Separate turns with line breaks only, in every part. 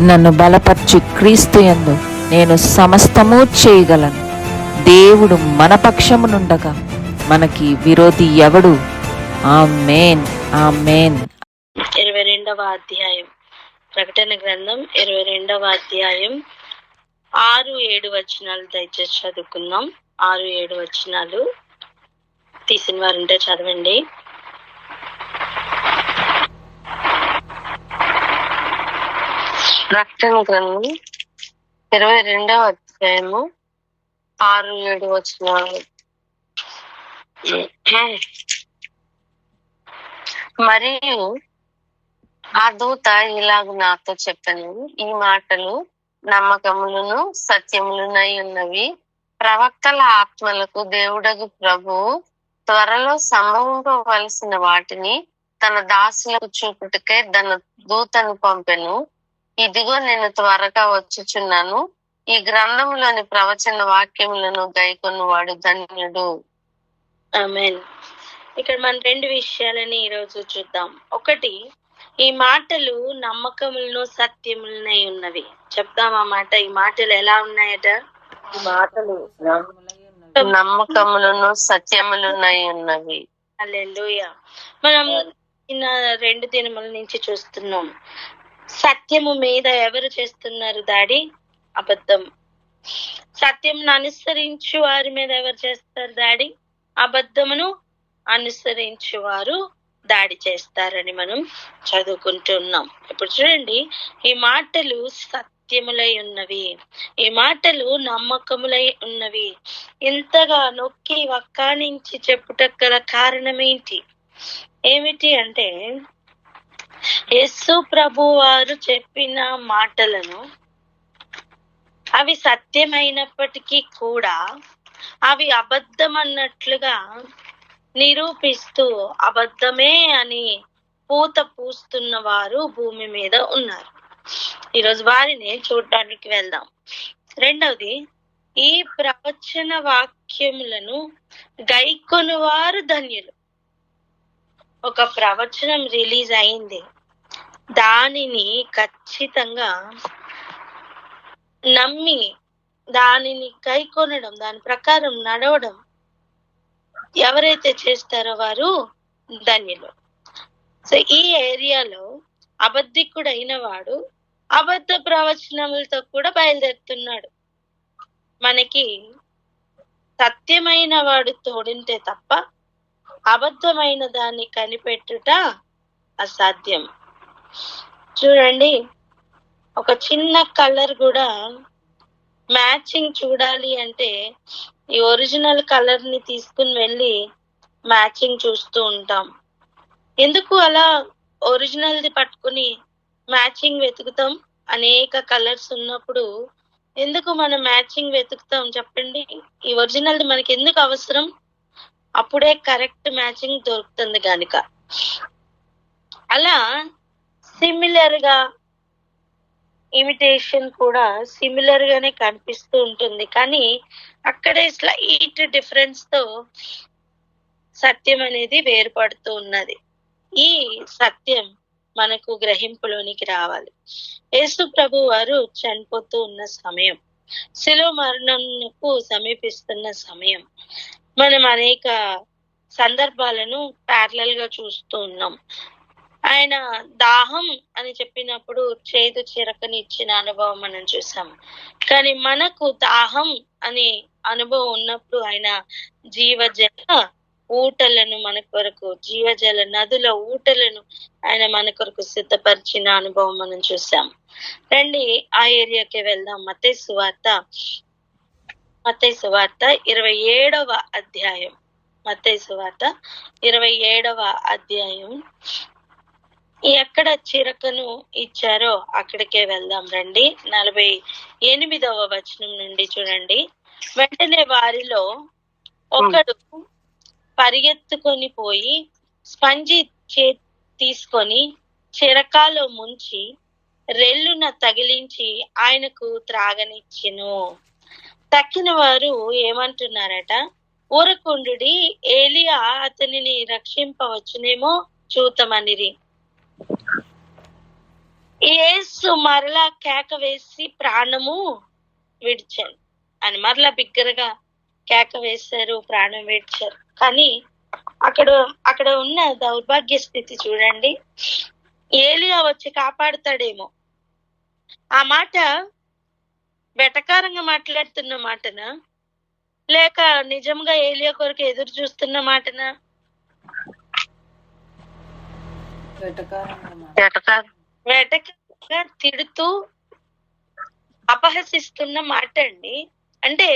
నన్ను బలపర్చు క్రీస్తు యందు నేను సమస్తము చేయగలను. దేవుడు మన పక్షమునుండగా మనకి విరోధి ఎవడు? ఆమేన్, ఆమేన్.
22వ అధ్యాయం, ప్రకటన గ్రంథం 22వ అధ్యాయం 6-7 వచనాలు దయచేసి చదువుకుందాం. 6-7 వచనాలు తీసిన వారుంటే చదవండి. ప్రకటన గ్రంథం 22వ అధ్యాయము 6-7 వచనాలు. మరియు ఆ దూత ఇలాగ నాతో చెప్పాను, ఈ మాటలు నమ్మకములను సత్యములునై ఉన్నవి. ప్రవక్తల ఆత్మలకు దేవుడగు ప్రభువు త్వరలో సంభవింపవలసిన వాటిని తన దాసులకు చూపుటకై తన దూతను పంపెను. ఇదిగో నేను త్వరగా వచ్చుచున్నాను. ఈ గ్రంథంలోని ప్రవచన వాక్యములను గైకొను వాడు ధన్యుడు. ఆమేన్. ఇక్కడ మనం 2 విషయాలని ఈరోజు చూద్దాం. ఒకటి, ఈ మాటలు నమ్మకములను సత్యములనై ఉన్నవి. చెప్దాం ఆ మాట. ఈ మాటలు ఎలా ఉన్నాయట? ఈ మాటలు నమ్మకములను సత్యములనై ఉన్నవి. హల్లెలూయా. మనం 2 దినముల నుంచి చూస్తున్నాం. సత్యము మీద ఎవరు చేస్తున్నారు దాడి? అబద్ధం. సత్యమును అనుసరించు వారి మీద ఎవరు చేస్తారు దాడి? అబద్ధమును అనుసరించు వారు దాడి చేస్తారని మనం చదువుకుంటున్నాం. ఇప్పుడు చూడండి, ఈ మాటలు సత్యములై ఉన్నవి, ఈ మాటలు నమ్మకములై ఉన్నవి. ఇంతగా నొక్కి వక్కానించి చెప్పుటకు గల కారణం ఏంటి? ఏమిటి అంటే, యేసు ప్రభు వారు చెప్పిన మాటలను అవి సత్యమైనప్పటికీ కూడా అవి అబద్ధం అన్నట్లుగా నిరూపిస్తూ అబద్ధమే అని పూత పూస్తున్న వారు భూమి మీద ఉన్నారు. ఈరోజు వారిని చూడటానికి వెళ్దాం. రెండవది, ఈ ప్రవచన వాక్యములను గైకొను వారు ధన్యులు. ఒక ప్రవచనం రిలీజ్ అయింది, దానిని ఖచ్చితంగా నమ్మి దానిని గైకొనడం, దాని ప్రకారం నడవడం ఎవరైతే చేస్తారో వారు ధన్యులు. సో ఈ ఏరియాలో అబద్ధికుడైన వాడు అబద్ధ ప్రవచనములతో కూడా బయలుదేరుతున్నాడు. మనకి సత్యమైన వాడు తోడుంటే తప్ప అబద్ధమైన దాన్ని కనిపెట్టుట అసాధ్యం. చూడండి, ఒక చిన్న కలర్ కూడా మ్యాచింగ్ చూడాలి అంటే ఈ ఒరిజినల్ కలర్ ని తీసుకుని వెళ్ళి మ్యాచింగ్ చూస్తూ ఉంటాం. ఎందుకు అలా ఒరిజినల్ ది పట్టుకుని మ్యాచింగ్ వెతుకుతాం? అనేక కలర్స్ ఉన్నప్పుడు ఎందుకు మనం మ్యాచింగ్ వెతుకుతాం చెప్పండి? ఈ ఒరిజినల్ ది మనకి ఎందుకు అవసరం? అప్పుడే కరెక్ట్ మ్యాచింగ్ దొరుకుతుంది గనుక. అలా సిమిలర్ గా ఇమిటేషన్ కూడా సిమిలర్ గానే కనిపిస్తూ ఉంటుంది, కానీ అక్కడే స్లైట్ డిఫరెన్స్ తో సత్యం అనేది వేరుపడుతూ ఉన్నది. ఈ సత్యం మనకు గ్రహింపులోనికి రావాలి. యేసు ప్రభు వారు చనిపోతూ ఉన్న సమయం, శిలువ మరణంకు సమీపిస్తున్న సమయం. మనం అనేక సందర్భాలను ప్యారలల్ గా చూస్తూ ఉన్నాం. ఆయన దాహం అని చెప్పినప్పుడు చేదు చిరకని ఇచ్చిన అనుభవం మనం చూసాం. కానీ మనకు దాహం అనే అనుభవం ఉన్నప్పుడు ఆయన జీవజల ఊటలను మన కొరకు, జీవజల నదుల ఊటలను ఆయన మన కొరకు సిద్ధపరిచిన అనుభవం మనం చూసాం. రండి ఆ ఏరియాకి వెళ్దాం. మత్తయి సువార్త 27వ అధ్యాయం. మత్తయి సువార్త 27వ అధ్యాయం. ఎక్కడ చిరకను ఇచ్చారో అక్కడికే వెళ్దాం రండి. 48వ వచనం నుండి చూడండి. వెంటనే వారిలో ఒకడు పరిగెత్తుకొని పోయి స్పంజి తీసుకొని చిరకాలో ముంచి రెల్లున తగిలించి ఆయనకు త్రాగనిచ్చెను. తక్కిన వారు ఏమంటున్నారట? ఊరకుండుడి, ఏలియా అతనిని రక్షింపవచ్చునేమో చూతమనిరి. యేసు మరలా కేక వేసి ప్రాణము విడిచాను అని మరలా బిగ్గరగా కేక వేశారు, ప్రాణం విడిచారు. కానీ అక్కడ అక్కడ ఉన్న దౌర్భాగ్య స్థితి చూడండి. ఏలియా వచ్చి కాపాడుతాడేమో, ఆ మాట వెటకారంగా మాట్లాడుతున్న మాటనా, లేక నిజంగా ఏలియా కొరకు ఎదురు చూస్తున్న మాటనా? వెటకారంగా తిడుతూ అపహసిస్తున్న మాట అండి. అంటే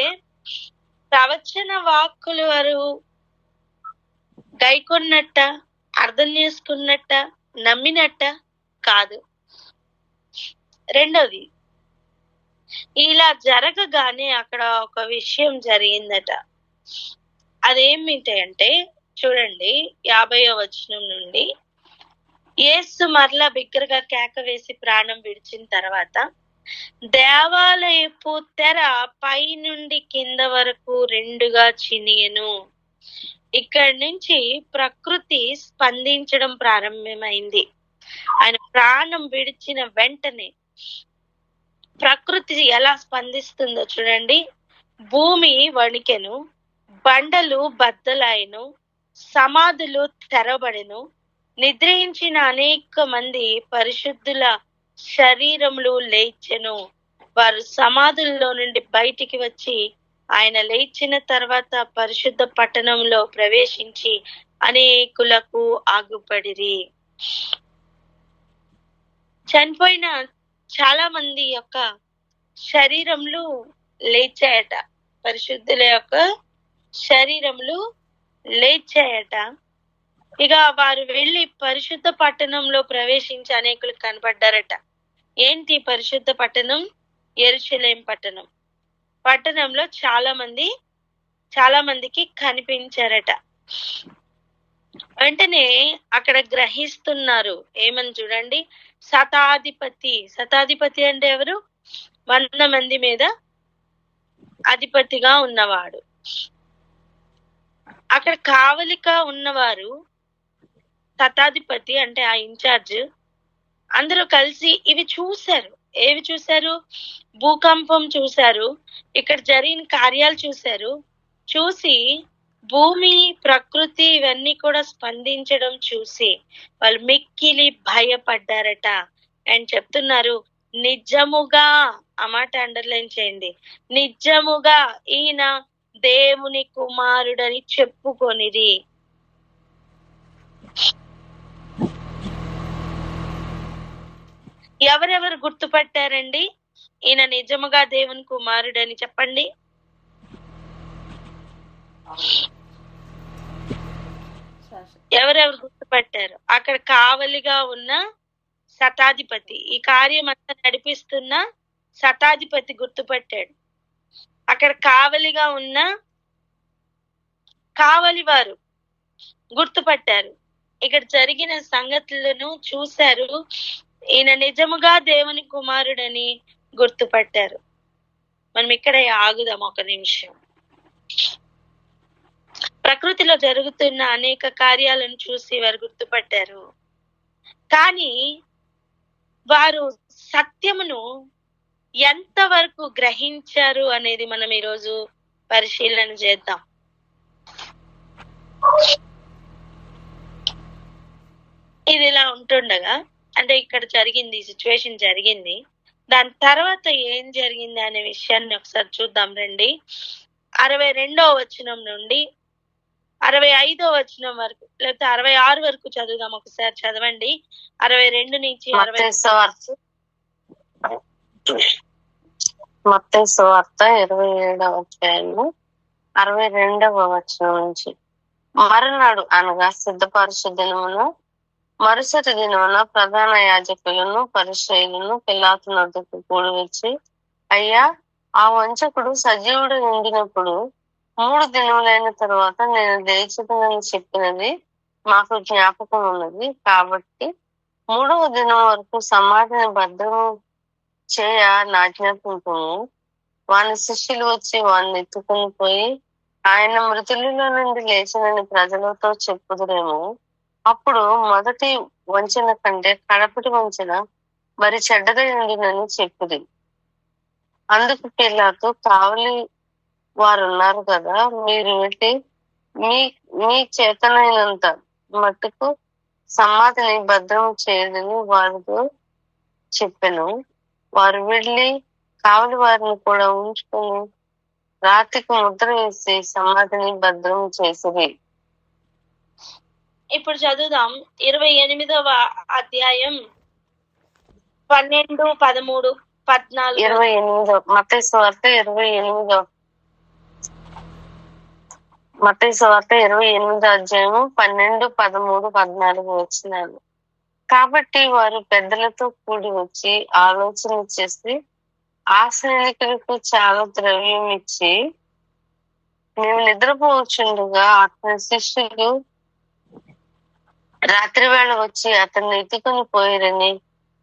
ప్రవచన వాక్కులు వారు గైకొన్నట్ట, అర్థం చేసుకున్నట్ట, నమ్మినట్ట కాదు. రెండోది, ఇలా జరగగానే అక్కడ ఒక విషయం జరిగిందట. అదేమిటంటే చూడండి, 50వ వచనం నుండి, యేసు మరలా బిగ్గరగా కేక వేసి ప్రాణం విడిచిన తర్వాత దేవాలయపు తెర పై నుండి కింద వరకు రెండుగా చినియెను. ఇక్కడి నుంచి ప్రకృతి స్పందించడం ప్రారంభమైంది. ఆయన ప్రాణం విడిచిన వెంటనే ప్రకృతి ఎలా స్పందిస్తుందో చూడండి. భూమి వణికెను, బండలు బద్దలాయను, సమాధులు తెరబడెను, నిద్రించిన అనేక మంది పరిశుద్ధుల శరీరములు లేచెను. వారు సమాధుల్లో నుండి బయటికి వచ్చి ఆయన లేచిన తర్వాత పరిశుద్ధ పట్టణంలో ప్రవేశించి అనేకులకు ఆగుపడిరి. చనిపోయిన చాలా మంది యొక్క శరీరములు లేచాయట, పరిశుద్ధుల యొక్క శరీరములు లేచాయట. ఇక వారు వెళ్ళి పరిశుద్ధ పట్టణంలో ప్రవేశించి అనేకులు కనబడ్డారట. ఏంటి పరిశుద్ధ పట్టణం? యెరూషలేం పట్టణం. పట్టణంలో చాలా మందికి కనిపించారట. వెంటనే అక్కడ గ్రహిస్తున్నారు ఏమని చూడండి. శతాధిపతి అంటే ఎవరు? 100 మంది మీద అధిపతిగా ఉన్నవాడు. అక్కడ కావలిగా ఉన్నవారు శతాధిపతి అంటే ఆ ఇన్ఛార్జ్, అందరూ కలిసి ఇవి చూశారు. ఏవి చూశారు? భూకంపం చూశారు, ఇక్కడ జరిగిన కార్యాలు చూశారు. చూసి భూమి, ప్రకృతి ఇవన్నీ కూడా స్పందించడం చూసి వాళ్ళు మిక్కిలి భయపడ్డారట. అండ్ చెప్తున్నారు, నిజముగా, ఆ మాట అండర్లైన్ చేయండి, నిజముగా ఈయన దేవుని కుమారుడని చెప్పుకొనిరి. ఎవరెవరు గుర్తుపట్టారండి ఈయన నిజముగా దేవుని కుమారుడని? చెప్పండి. ఎవరెవరు గుర్తుపట్టారు? అక్కడ కావలిగా ఉన్న శతాధిపతి, ఈ కార్యం అంతా నడిపిస్తున్న శతాధిపతి గుర్తుపట్టాడు. అక్కడ కావలిగా ఉన్న కావలి వారు గుర్తుపట్టారు. ఇక్కడ జరిగిన సంగతులను చూశారు, ఈయన నిజముగా దేవుని కుమారుడని గుర్తుపట్టారు. మనం ఇక్కడ ఆగుదాం ఒక నిమిషం. ప్రకృతిలో జరుగుతున్న అనేక కార్యాలను చూసి వారు గుర్తుపట్టారు. కానీ వారు సత్యమును ఎంతవరకు గ్రహించారు అనేది మనం ఈరోజు పరిశీలన చేద్దాం. ఇది ఇలా ఉంటుండగా, అంటే ఇక్కడ జరిగింది, ఈ సిచ్యువేషన్ జరిగింది, దాని తర్వాత ఏం జరిగింది అనే విషయాన్ని ఒకసారి చూద్దాం రండి. 62వ వచనం నుండి 65వ వచనం వరకు, లేకపోతే 66 వరకు చదువుదాం. ఒకసారి చదవండి. 62 నుంచి
మత్తయి సువార్త 27వ అధ్యాయము 62వ వచనం నుంచి. మరునాడు అనగా సిద్ధపరచు దినమున మరుసటి దినమున ప్రధాన యాజకులను పరిసయ్యులను పిలాతు వద్దకు కూడి వచ్చి, అయ్యా, ఆ వంచకుడు సజీవుడు ఉండినప్పుడు 3 దినములైన తరువాత నేను లేచుదనని చెప్పినది మాకు జ్ఞాపకం ఉన్నది. కాబట్టి 3వ దినం వరకు సమాధిని భద్రము చేయ నాజ్ఞాపింపము. వాని శిష్యులు వచ్చి వాడిని ఎత్తుకుని పోయి ఆయన మృతులలో నుండి లేచినని ప్రజలతో చెప్పుదురేమో. అప్పుడు మొదటి వంచన కంటే కడపటి వంచన మరి చెడ్డదై ఉండునని చెప్పింది. అందుకు పిలాతు, కావలి వారు ఉన్నారు కదా, మీరు వెళ్ళి మీ మీ చేతనైనంత మట్టుకు సమాధిని భద్రం చేయదని వారితో చెప్పెను. వారు వెళ్ళి కావలి వారిని కూడా ఉంచుకొని రాతికి ముద్ర వేసి సమాధిని భద్రం చేసిరి.
ఇప్పుడు చదువుదాం 28వ అధ్యాయం 12, 13, 14.
28 మత్తయి సువార్త 28 అధ్యాయము 12, 13, 14 వచ్చినాను. కాబట్టి వారు పెద్దలతో కూడి వచ్చి ఆలోచన చేసి ఆ సైనికులకు చాలా ద్రవ్యం ఇచ్చి, మేము నిద్రపోవచ్చుండగా అతని శిష్యులు రాత్రి వేళ వచ్చి అతన్ని ఎత్తుకొని పోయిరని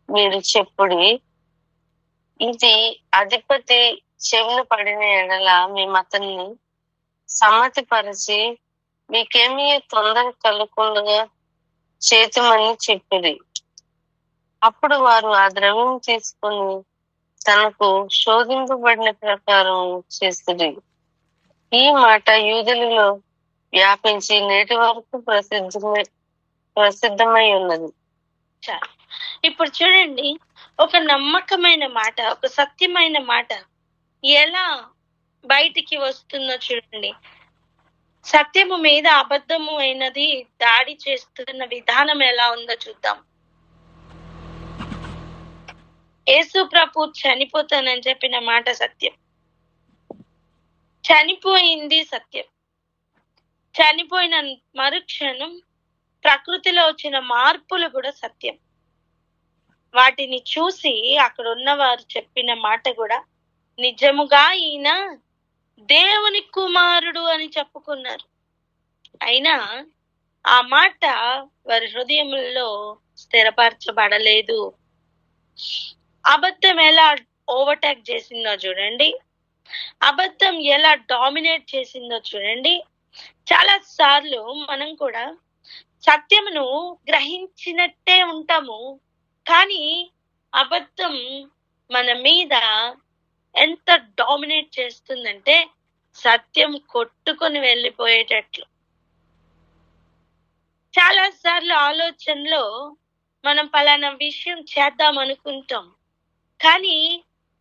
మీరు చెప్పుడి. ఇది అధిపతి చెవిన పడిన ఎడల మేము అతన్ని సమ్మతిపరిచి మీకేమీ తొందర కలగకుండా చేతుమని చెప్పిరి. అప్పుడు వారు ఆ ద్రవ్యం తీసుకుని తనకు శోధింపబడిన ప్రకారం చేసిరి. ఈ మాట యూదులలో వ్యాపించి నేటి వరకు ప్రసిద్ధమై ఉన్నది.
ఇప్పుడు చూడండి, ఒక నమ్మకమైన మాట, ఒక సత్యమైన మాట ఎలా బయటికి వస్తుందో చూడండి. సత్యము మీద అబద్ధము అయినది దాడి చేస్తున్న విధానం ఎలా ఉందో చూద్దాం. యేసు ప్రభు చనిపోతానని చెప్పిన మాట సత్యం, చనిపోయింది సత్యం. చనిపోయిన మరుక్షణం ప్రకృతిలో వచ్చిన మార్పులు కూడా సత్యం. వాటిని చూసి అక్కడ ఉన్నవారు చెప్పిన మాట కూడా నిజముగా ఈయన దేవుని కుమారుడు అని చెప్పుకున్నారు. అయినా ఆ మాట వారి హృదయంలో స్థిరపరచబడలేదు. అబద్ధం ఎలా ఓవర్టేక్ చేసిందో చూడండి, అబద్ధం ఎలా డామినేట్ చేసిందో చూడండి. చాలా సార్లు మనం కూడా సత్యమును గ్రహించినట్టే ఉంటాము, కానీ అబద్ధం మన మీద ఎంత డామినేట్ చేస్తుందంటే సత్యం కొట్టుకొని వెళ్ళిపోయేటట్లు. చాలా సార్లు ఆలోచనలో మనం పలానా విషయం చేద్దాం అనుకుంటాం, కానీ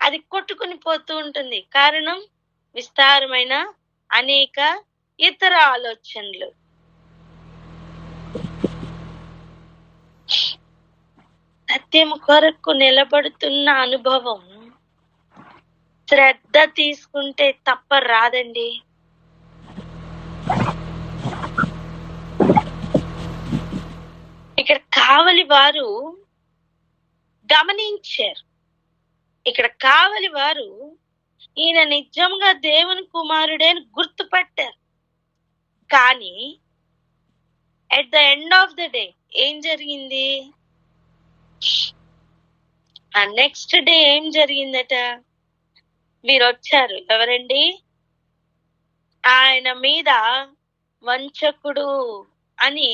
అది కొట్టుకుని పోతూ ఉంటుంది. కారణం విస్తారమైన అనేక ఇతర ఆలోచనలు. సత్యం కొరకు నిలబడుతున్న అనుభవం శ్రద్ధ తీసుకుంటే తప్ప రాదండి. ఇక్కడ కావలి వారు గమనించారు. ఇక్కడ కావలి వారు ఈయన నిజంగా దేవుని కుమారుడే అని గుర్తుపట్టారు. కానీ at the end of the day ఏం జరిగింది? ఆ నెక్స్ట్ డే ఏం జరిగిందట? మీరు వచ్చారు, ఎవరండి? ఆయన మీద వంచకుడు అని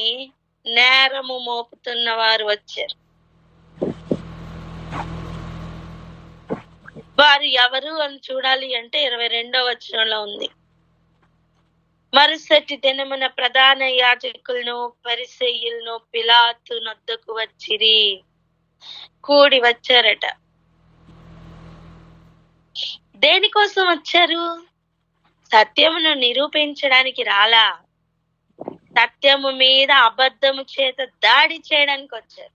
నేరము మోపుతున్న వారు వచ్చారు. వారు ఎవరు అని చూడాలి అంటే 22వ వచనంలో ఉంది. మరుసటి దినమున ప్రధాన యాజకులను పరిసయ్యులను పిలాతు నొద్దకు వచ్చిరి. కూడి వచ్చారట. దేనికోసం వచ్చారు? సత్యమును నిరూపించడానికి రాలా, సత్యము మీద అబద్ధము చేత దాడి చేయడానికి వచ్చారు.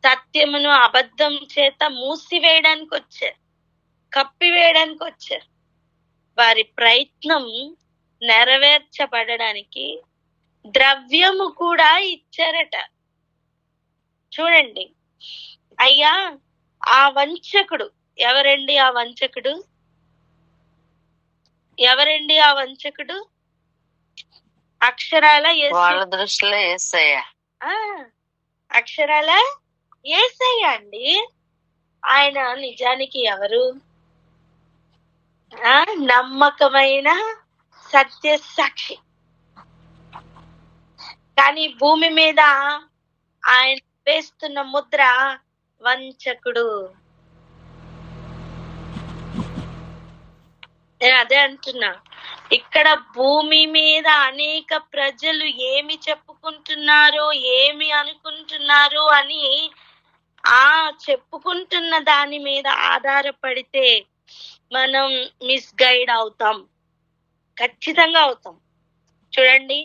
సత్యమును అబద్ధం చేత మూసివేయడానికి వచ్చారు, కప్పివేయడానికి వచ్చారు. వారి ప్రయత్నం నెరవేర్చబడడానికి ద్రవ్యము కూడా ఇచ్చారట. చూడండి, అయ్యా ఆ వంచకుడు ఎవరండి? ఆ వంచకుడు ఎవరండి? ఆ వంచకుడు అక్షరాల
వాళ్ళ దృష్టిలో యేసయ్య.
అక్షరాల యేసయ్య అండి. ఆయన నిజానికి ఎవరు? నమ్మకమైన సత్య సాక్షి. కానీ భూమి మీద ఆయన వేస్తున్న ముద్ర వంచకుడు. నేను అదే అంటున్నా, ఇక్కడ భూమి మీద అనేక ప్రజలు ఏమి చెప్పుకుంటున్నారో, ఏమి అనుకుంటున్నారో అని చెప్పుకుంటున్న దాని మీద ఆధారపడితే మనం మిస్గైడ్ అవుతాం, ఖచ్చితంగా అవుతాం. చూడండి,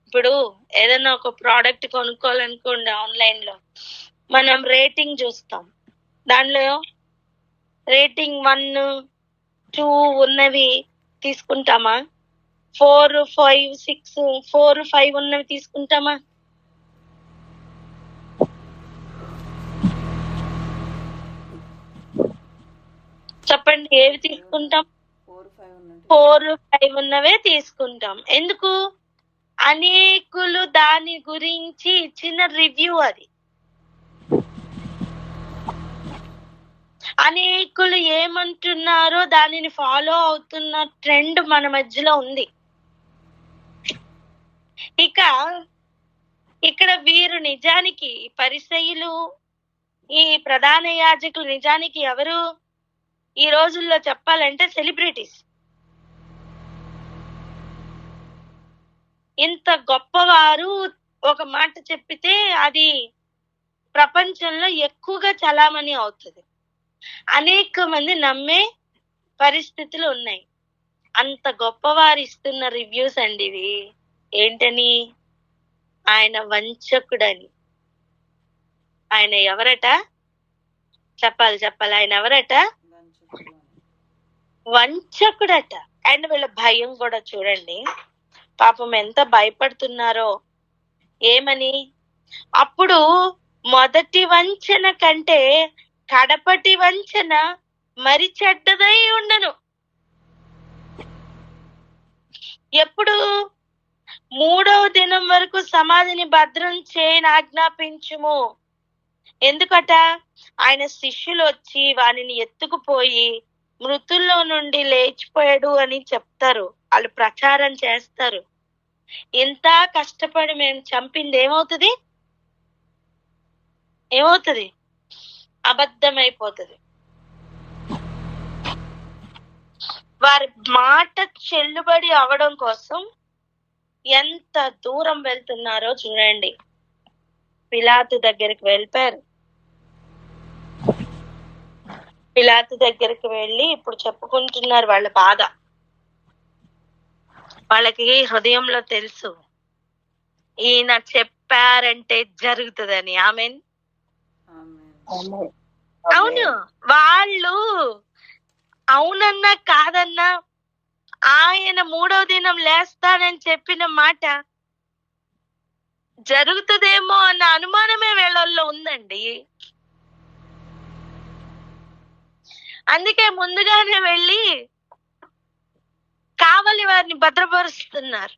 ఇప్పుడు ఏదైనా ఒక ప్రోడక్ట్ కొనుక్కోవాలనుకోండి, ఆన్లైన్ లో మనం రేటింగ్ చూస్తాం. దానిలో రేటింగ్ 1, 2 ఉన్నవి తీసుకుంటామా? 4, 5, 6, 4, 5 ఉన్నవి తీసుకుంటామా? చెప్పండి, ఏవి తీసుకుంటాం? 4, 5 ఉన్నవే తీసుకుంటాం. ఎందుకు? అనేకులు దాని గురించి ఇచ్చిన రివ్యూ అది. అనేకులు ఏమంటున్నారో దానిని ఫాలో అవుతున్న ట్రెండ్ మన మధ్యలో ఉంది. ఇక ఇక్కడ వీరు నిజానికి పరిసయ్యులు, ఈ ప్రధాన యాజకులు నిజానికి ఎవరు? ఈ రోజుల్లో చెప్పాలంటే సెలబ్రిటీస్. ఇంత గొప్పవారు ఒక మాట చెప్పితే అది ప్రపంచంలో ఎక్కువగా చలామణి అవుతుంది, అనేక మంది నమ్మే పరిస్థితులు ఉన్నాయి. అంత గొప్పవారు ఇస్తున్న రివ్యూస్ అండి ఇవి. ఏంటని? ఆయన వంచకుడని. ఆయన ఎవరట? చెప్పాలి. ఆయన ఎవరట? వంచకుడట. అండ్ వీళ్ళ భయం కూడా చూడండి, పాపం ఎంత భయపడుతున్నారో. ఏమని? అప్పుడు మొదటి వంచన కంటే కడపటి వంచన మరి చెడ్డదై ఉండను. ఎప్పుడు? 3వ దినం వరకు సమాధిని భద్రం చేయని ఆజ్ఞాపించుము. ఎందుకట? ఆయన శిష్యులు వచ్చి వానిని ఎత్తుకుపోయి మృతుల్లో నుండి లేచిపోయాడు అని చెప్తారు, వాళ్ళు ప్రచారం చేస్తారు. ఇంత కష్టపడి మేము చంపింది ఏమవుతుంది? అబద్ధమైపోతుంది. వారి మాట చెల్లుబడి అవడం కోసం ఎంత దూరం వెళ్తున్నారో చూడండి. పిలాతు దగ్గరికి వెళ్ళిపోయారు. పిలాతు దగ్గరికి వెళ్ళి ఇప్పుడు చెప్పుకుంటున్నారు వాళ్ళ బాధ. వాళ్ళకి హృదయంలో తెలుసు, ఈయన చెప్పారంటే జరుగుతుందని. ఆమెన్. అవును, వాళ్ళు అవునన్నా కాదన్నా ఆయన 3వ దినం లేస్తానని చెప్పిన మాట జరుగుతుందేమో అన్న అనుమానమే వీళ్ళల్లో ఉందండి. అందుకే ముందుగానే వెళ్ళి కావలి వారిని భద్రపరుస్తున్నారు.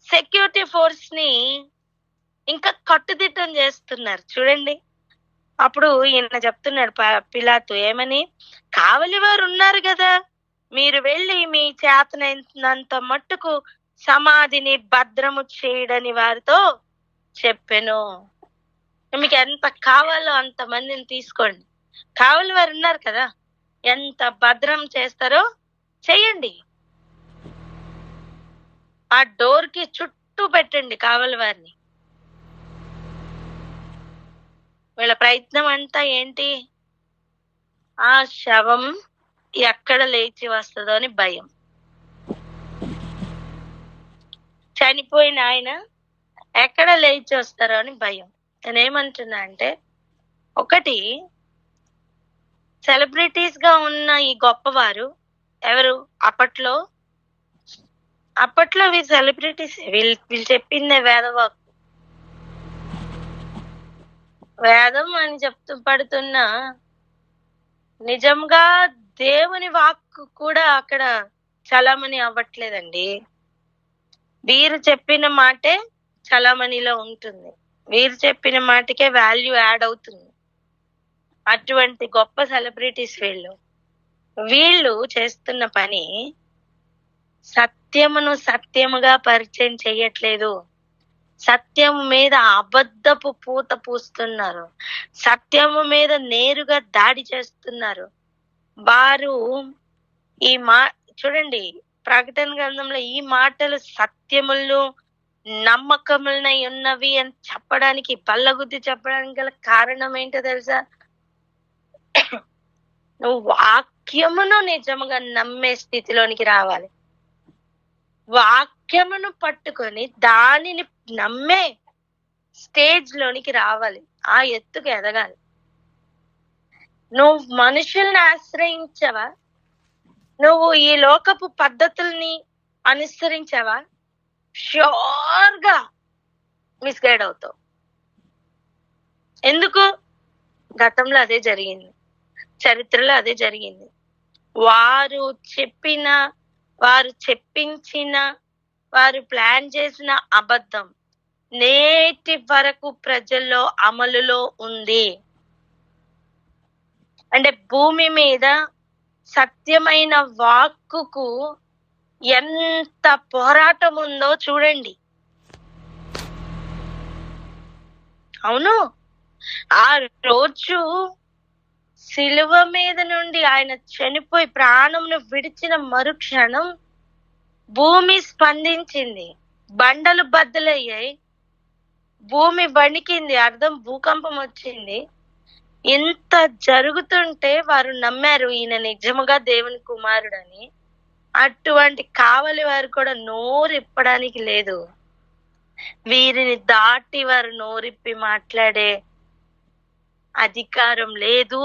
సెక్యూరిటీ ఫోర్స్ ని ఇంకా కట్టుదిట్టం చేస్తున్నారు. చూడండి, అప్పుడు ఈయన చెప్తున్నాడు పిలాతు ఏమని? కావలి వారు ఉన్నారు కదా, మీరు వెళ్ళి మీ చేతనైనంత మట్టుకు సమాధిని భద్రము చేయడని వారితో చెప్పెను. మీకు ఎంత కావాలో అంత మందిని తీసుకోండి, కావలి వారు ఉన్నారు కదా, ఎంత భద్రం చేస్తారో చెయ్యండి. ఆ డోర్ కి చుట్టూ పెట్టండి కావలి వారిని. వీళ్ళ ప్రయత్నం అంతా ఏంటి? ఆ శవం ఎక్కడ లేచి వస్తుందో అని భయం. చనిపోయిన ఆయన ఎక్కడ లేచి వస్తారో అని భయం. నేనేమంటున్నా అంటే, ఒకటి, సెలబ్రిటీస్ గా ఉన్న ఈ గొప్పవారు ఎవరు? అప్పట్లో వీళ్ళు సెలబ్రిటీస్. వీళ్ళు చెప్పిందే వేదం అని పడుతున్న నిజంగా దేవుని వాక్కు కూడా అక్కడ చలామణి అవ్వట్లేదండి. వీరు చెప్పిన మాటే చలామణిలో ఉంటుంది, వీరు చెప్పిన మాటకే వాల్యూ యాడ్ అవుతుంది. అటువంటి గొప్ప సెలబ్రిటీస్ వీళ్ళు చేస్తున్న పని సత్యమును సత్యముగా పరిచయం చెయ్యట్లేదు, సత్యం మీద అబద్ధపు పూత పూస్తున్నారు. సత్యము మీద నేరుగా దాడి చేస్తున్నారు. వారు ఈ చూడండి, ప్రకటన గ్రంథంలో ఈ మాటలు సత్యములు నమ్మకములనై ఉన్నవి అని చెప్పడానికి, బల్లగుద్ది చెప్పడానికి గల కారణం ఏంటో తెలుసా? నువ్వు వాక్యమును నిజముగా నమ్మే స్థితిలోనికి రావాలి. వాక్యమును పట్టుకొని దానిని నమ్మే స్టేజ్ లోనికి రావాలి. ఆ ఎత్తుకు ఎదగాలి. నువ్వు మనుషుల్ని ఆశ్రయించవా? నువ్వు ఈ లోకపు పద్ధతుల్ని అనుసరించావా? ష్యూర్ గా మిస్గైడ్ అవుతావు. ఎందుకు? గతంలో అదే జరిగింది, చరిత్రలో అదే జరిగింది. వారు చెప్పిన, వారు చెప్పించిన, వారు ప్లాన్ చేసిన అబద్ధం నేటి వరకు ప్రజల్లో అమలులో ఉంది. అంటే భూమి మీద సత్యమైన వాక్కుకు ఎంత పోరాటం ఉందో చూడండి. అవును, ఆ రోజు సిలువ మీద నుండి ఆయన చనిపోయి ప్రాణంను విడిచిన మరుక్షణం భూమి స్పందించింది, బండలు బద్దలయ్యాయి, భూమి వణికింది, అర్థం భూకంపం వచ్చింది. ఇంత జరుగుతుంటే వారు నమ్మారు ఈయన నిజముగా దేవుని కుమారుడని. అటువంటి కావలి వారు కూడా నోరిప్పడానికి లేదు. వీరిని దాటి వారు నోరిప్పి మాట్లాడే అధికారం లేదు.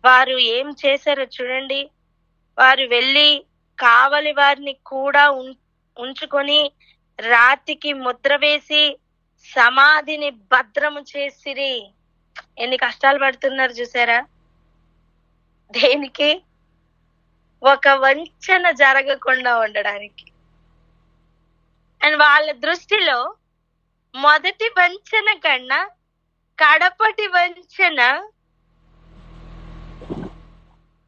వారు ఏం చేశారో చూడండి. వారు వెళ్ళి కావలి వారిని కూడా ఉంచుకొని రాతికి ముద్ర వేసి సమాధిని భద్రము చేసిరి. ఎన్ని కష్టాలు పడుతున్నారు చూసారా? దేనికి? ఒక వంచన జరగకుండా ఉండడానికి. అండ్ వాళ్ళ దృష్టిలో మొదటి వంచన కన్నా కడపటి వంచన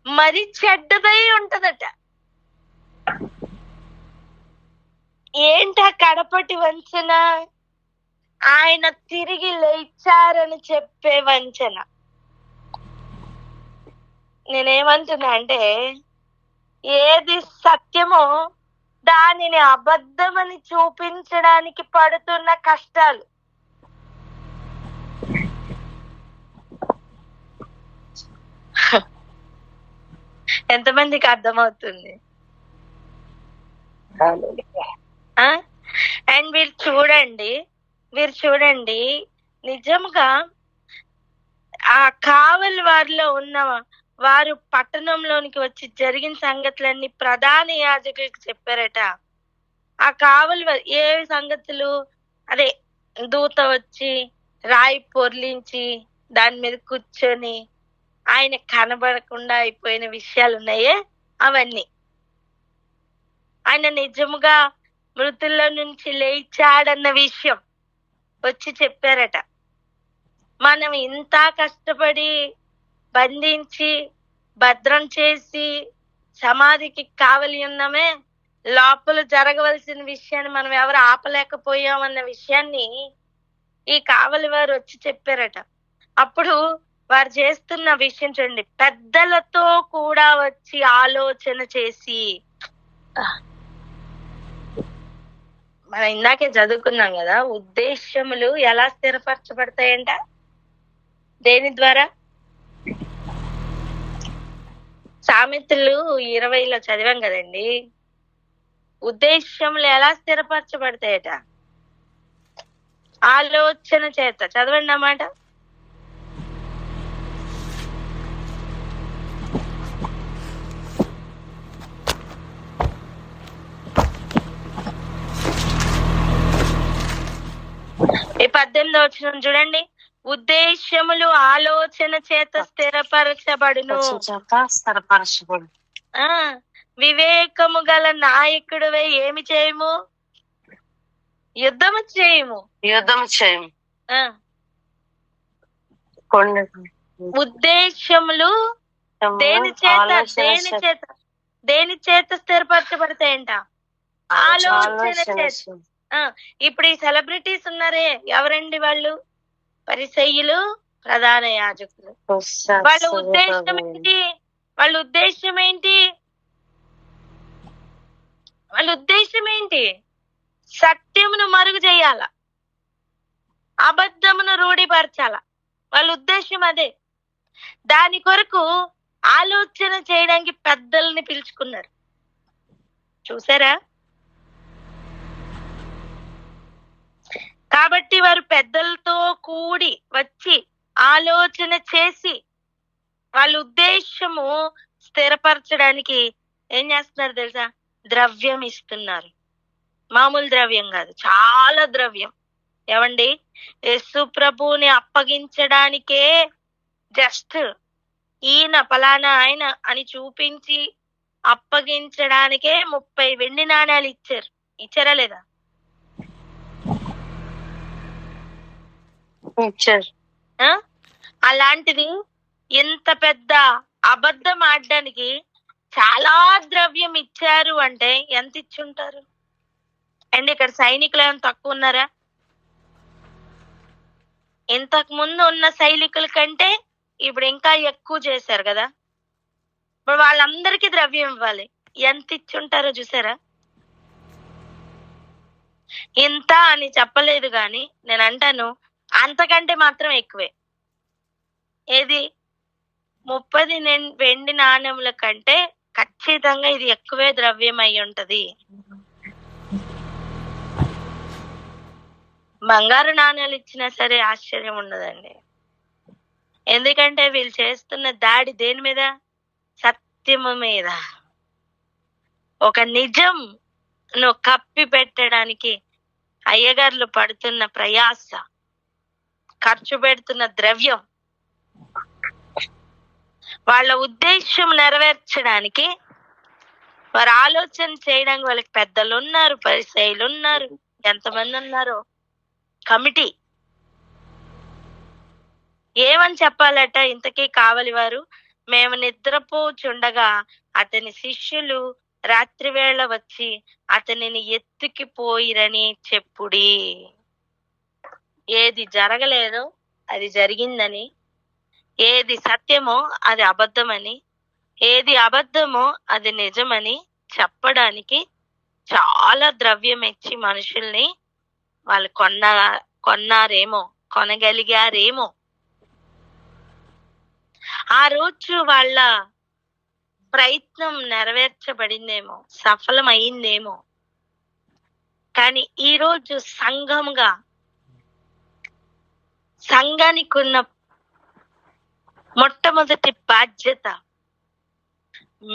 మరి చెడ్డదై ఉంటదట. ఏంటా కడపటి వంచన? ఆయన తిరిగి లేచారని చెప్పే వంచన. నేనేమంటున్నా అంటే, ఏది సత్యమో దానిని అబద్ధమని చూపించడానికి పడుతున్న కష్టాలు. ఎంతమందికి అర్థమవుతుంది? అండ్ వీరు చూడండి, నిజంగా ఆ కావలి వారిలో ఉన్న వారు పట్టణంలోనికి వచ్చి జరిగిన సంగతులన్నీ ప్రధాన యాజకులకు చెప్పారట. ఆ కావలి ఏ సంగతులు? అదే దూత వచ్చి రాయి పొర్లించి దాని మీద కూర్చొని ఆయన కనబడకుండా అయిపోయిన విషయాలు ఉన్నాయే, అవన్నీ. ఆయన నిజముగా మృతుల్లో నుంచి లేచాడన్న విషయం వచ్చి చెప్పారట. మనం ఇంత కష్టపడి బంధించి భద్రం చేసి సమాధికి కావలి ఉన్నామే, లోపల జరగవలసిన విషయాన్ని మనం ఎవరు ఆపలేకపోయామన్న విషయాన్ని ఈ కావలి వారు వచ్చి చెప్పారట. అప్పుడు వారు చేస్తున్న విషయం చూడండి. పెద్దలతో కూడా వచ్చి ఆలోచన చేసి, మనం ఇందాకే చదువుకున్నాం కదా, ఉద్దేశములు ఎలా స్థిరపరచబడతాయంట? దేని ద్వారా? సామెతలు 20లో చదివాం కదండి. ఉద్దేశములు ఎలా స్థిరపరచబడతాయట? ఆలోచన చేత. చదవండి అన్నమాట. ఈ 18వ వచనం చూడండి. ఉద్దేశములు ఆలోచన చేత స్థిరపరచబడును. వివేకము గల నాయకుడివే ఏమి చేయము? యుద్ధము చేయము. ఉద్దేశములు దేని చేత స్థిరపరచబడతాయంట? ఆలోచన చేత. ఇప్పుడు ఈ సెలబ్రిటీస్ ఉన్నారే, ఎవరండి వాళ్ళు? పరిసయ్యులు, ప్రధాన యాజకులు. వాళ్ళ ఉద్దేశం ఏంటి? వాళ్ళ ఉద్దేశం ఏంటి? వాళ్ళ ఉద్దేశం ఏంటి? సత్యమును మరుగు చేయాల, అబద్ధమును రూఢిపరచాల. వాళ్ళ ఉద్దేశం అదే. దాని కొరకు ఆలోచన చేయడానికి పెద్దల్ని పిలుచుకున్నారు. చూసారా? కాబట్టి వారు పెద్దలతో కూడి వచ్చి ఆలోచన చేసి వాళ్ళ ఉద్దేశము స్థిరపరచడానికి ఏం చేస్తున్నారు తెలుసా? ద్రవ్యం ఇస్తున్నారు. మామూలు ద్రవ్యం కాదు, చాలా ద్రవ్యం. ఏమండి, యేసు ప్రభువుని అప్పగించడానికే జస్ట్ ఈయన ఫలానా ఆయన అని చూపించి అప్పగించడానికే 30 వెండి నాణ్యాలు ఇచ్చారు. ఇచ్చారా లేదా? అలాంటిది ఇంత పెద్ద అబద్ధం ఆడడానికి చాలా ద్రవ్యం ఇచ్చారు అంటే ఎంత ఇచ్చుంటారు అండి? ఇక్కడ సైనికులు ఏమైనా తక్కువ ఉన్నారా? ఇంతకు ముందు ఉన్న సైనికుల కంటే ఇప్పుడు ఇంకా ఎక్కువ చేశారు కదా. ఇప్పుడు వాళ్ళందరికీ ద్రవ్యం ఇవ్వాలి. ఎంత ఇచ్చుంటారో చూసారా? ఇంత అని చెప్పలేదు గాని నేను అంటాను అంతకంటే మాత్రం ఎక్కువే. ఏది 30 వెండి నాణ్యముల కంటే ఖచ్చితంగా ఇది ఎక్కువే ద్రవ్యం అయి ఉంటది. బంగారు నాణ్యాలు ఇచ్చినా సరే ఆశ్చర్యం ఉండదండి. ఎందుకంటే వీళ్ళు చేస్తున్న దాడి దేని మీద? సత్యము మీద. ఒక నిజం కప్పి పెట్టడానికి అయ్యగారులు పడుతున్న ప్రయాస, ఖర్చు పెడుతున్న ద్రవ్యం, వాళ్ళ ఉద్దేశం నెరవేర్చడానికి వారు ఆలోచన చేయడానికి వాళ్ళకి పెద్దలు ఉన్నారు, పరిసయ్యులు ఉన్నారు, ఎంతమంది ఉన్నారో కమిటీ. ఏమని చెప్పాలట ఇంతకీ కావలి వారు? మేము నిద్రపోచుండగా అతని శిష్యులు రాత్రి వేళ వచ్చి అతనిని ఎత్తుకిపోయిరని చెప్పుడి. ఏది జరగలేదో అది జరిగిందని, ఏది సత్యమో అది అబద్ధమని, ఏది అబద్ధమో అది నిజమని చెప్పడానికి చాలా ద్రవ్యం ఇచ్చి మనుషుల్ని వాళ్ళు కొన్నారేమో, కొనగలిగారేమో. ఆ రోజు వాళ్ళ ప్రయత్నం నెరవేర్చబడిందేమో, సఫలం అయిందేమో. కానీ ఈ రోజు సంఘానికి ఉన్న మొట్టమొదటి బాధ్యత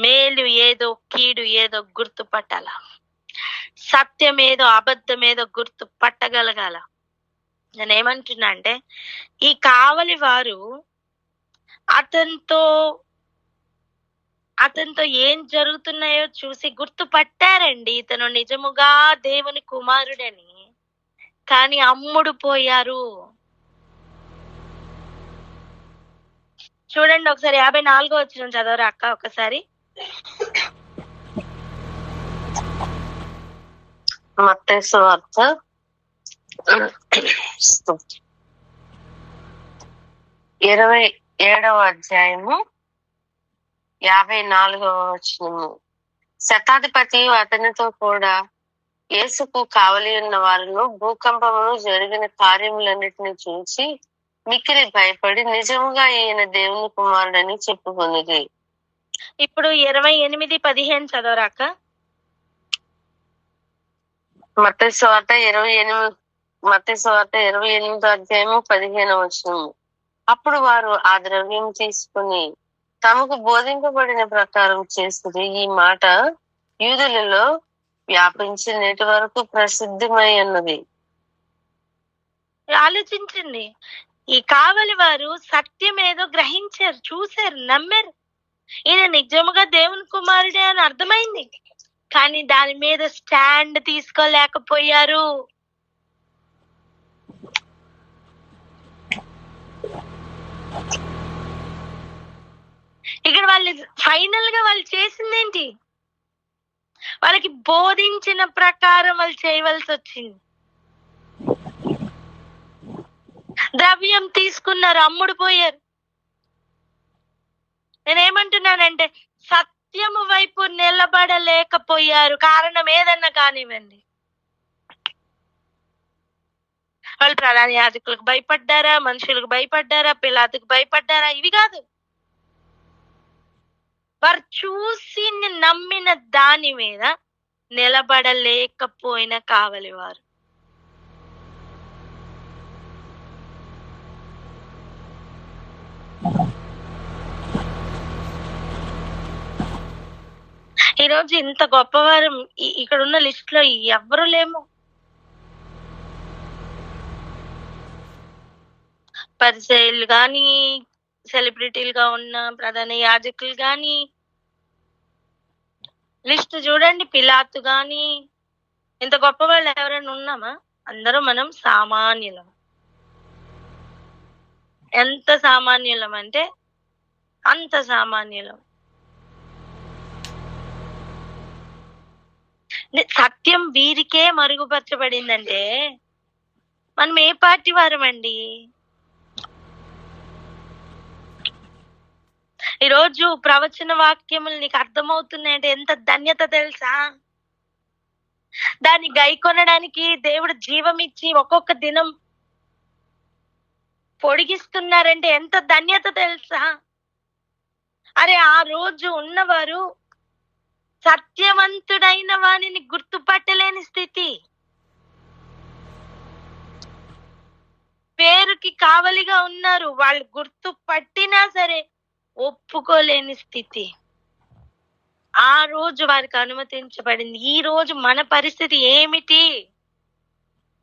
మేలు ఏదో కీడు ఏదో గుర్తుపట్టాల, సత్యం ఏదో అబద్ధం ఏదో గుర్తు పట్టగలగాల. నేనేమంటున్నా అంటే ఈ కావలి వారు అతనితో ఏం జరుగుతున్నాయో చూసి గుర్తుపట్టారండి ఇతను నిజముగా దేవుని కుమారుడని. కానీ అమ్ముడు పోయారు. చూడండి ఒకసారి 54వ వచనం చదవరా అక్క ఒకసారి.
మత్తయి సువార్త 27వ అధ్యాయము 54వ వచనము. శతాధిపతి అతనితో కూడా యేసుకు కావలి ఉన్న వారిలో భూకంపమును జరిగిన కార్యములన్నిటిని చూసి మిక్కిలి భయపడి నిజముగా ఈయన దేవుని కుమారుడని చెప్పుకొన్నది.
ఇప్పుడు 28:15 చదవరాక.
మత్తయి సువార్త 28వ అధ్యాయము 15వ వచనము. అప్పుడు వారు ఆ ద్రవ్యం తీసుకుని తమకు బోధింపబడిన ప్రకారం చేస్తుంది. ఈ మాట యూదులలో వ్యాపించి నేటి వరకు ప్రసిద్ధమై ఉన్నది.
ఆలోచించండి, ఈ కావలి వారు సత్యం ఏదో గ్రహించారు, చూశారు, నమ్మారు. ఈయన నిజముగా దేవుని కుమారుడే అని అర్థమైంది. కానీ దాని మీద స్టాండ్ తీసుకోలేకపోయారు. ఇక్కడ వాళ్ళు ఫైనల్ గా వాళ్ళు చేసిందేంటి? వాళ్ళకి బోధించిన ప్రకారం వాళ్ళు చేయవలసి వచ్చింది. ద్రవ్యం తీసుకున్నారు, అమ్ముడు పోయారు. నేనేమంటున్నానంటే సత్యము వైపు నిలబడలేకపోయారు. కారణం ఏదన్నా కానివ్వండి. వాళ్ళు ప్రధాన యాజకులకు భయపడ్డారా, మనుషులకు భయపడ్డారా, పిలాతుకు భయపడ్డారా? ఇవి కాదు. వారు చూసి నమ్మిన దాని మీద నిలబడలేకపోయిన కావలివారు. ఈరోజు ఇంత గొప్పవారు ఇక్కడ ఉన్న లిస్ట్ లో ఎవ్వరు లేము. పరిచయులు గాని, సెలబ్రిటీలుగా ఉన్న ప్రధాన యాజకులు గాని, లిస్ట్ చూడండి, పిలాతు గాని, ఇంత గొప్ప వాళ్ళు ఎవరైనా ఉన్నామా? అందరూ మనం సామాన్యులం. ఎంత సామాన్యులం అంటే అంత సామాన్యులం. సత్యం వీరికే మరుగుపరచబడిందంటే మనం ఏ పార్టీ వారమండి? ఈరోజు ప్రవచన వాక్యములు నీకు అర్థమవుతున్నాయంటే ఎంత ధన్యత తెలుసా? దాన్ని గైకొనడానికి దేవుడు జీవం ఇచ్చి ఒక్కొక్క దినం పొడిగిస్తున్నారంటే ఎంత ధన్యత తెలుసా? అరే, ఆ రోజు ఉన్నవారు సత్యవంతుడైన వానిని గుర్తుపట్టలేని స్థితి, పేరుకి కావలిగా ఉన్నారు, వాళ్ళు గుర్తుపట్టినా సరే ఒప్పుకోలేని స్థితి. ఆ రోజు వారికి అనుమతించబడింది. ఈ రోజు మన పరిస్థితి ఏమిటి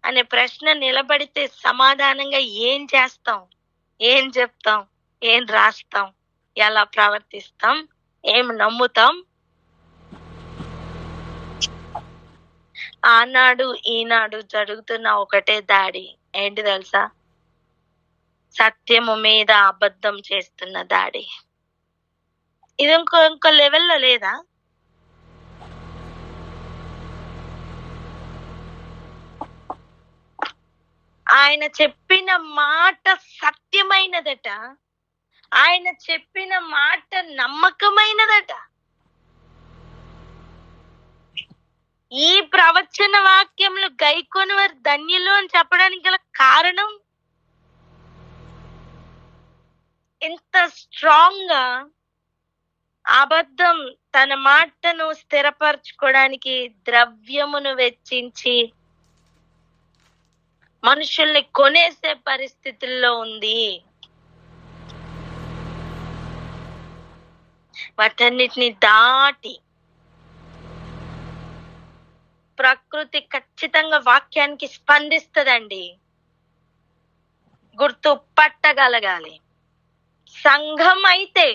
అనే ప్రశ్న నిలబడితే సమాధానంగా ఏం చేస్తాం, ఏం చెప్తాం, ఏం రాస్తాం, ఎలా ప్రవర్తిస్తాం, ఏం నమ్ముతాం? ఆనాడు ఈనాడు జరుగుతున్న ఒకటే దాడి ఏంటి తెలుసా? సత్యము మీద అబద్ధం చేస్తున్న దాడి. ఇది ఇంకో లెవెల్లో లేదా? ఆయన చెప్పిన మాట సత్యమైనదట, ఆయన చెప్పిన మాట నమ్మకమైనదట. ఈ ప్రవచన వాక్యములు గైకొని వారు ధన్యులు అని చెప్పడానికి గల కారణం, ఇంత స్ట్రాంగ్ గా అబద్ధం తన మాటను స్థిరపరచుకోవడానికి ద్రవ్యమును వెచ్చించి మనుషుల్ని కొనేసే పరిస్థితుల్లో ఉంది. వాటన్నిటిని దాటి ప్రకృతి ఖచ్చితంగా వాక్యానికి స్పందిస్తుందండి. గుర్తుపట్టగలగాలి. సంఘం అయితే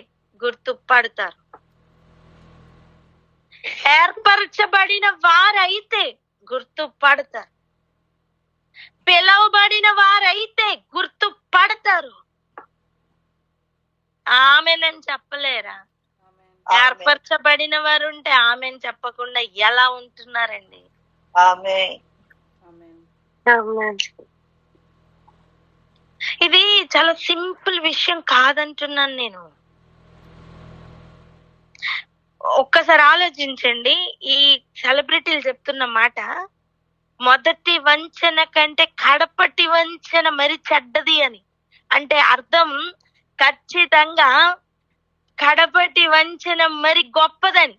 గుర్తుపడతారు, ఏర్పరచబడిన వారైతే గుర్తుపడతారు, పిలవబడిన వారైతే గుర్తుపడతారు. ఆమెనని చెప్పలేరా? ఏర్పరచబడిన వారు ఉంటే ఆమెను చెప్పకుండా ఎలా ఉంటున్నారండి? ఇది చాలా సింపుల్ విషయం కాదంటున్నాను నేను. ఒక్కసారి ఆలోచించండి. ఈ సెలబ్రిటీలు చెప్తున్న మాట, మొదటి వంచన కంటే కడపటి వంచన మరి చెడ్డది అని. అంటే అర్థం ఖచ్చితంగా కడపటి వంచన మరి గొప్పదని.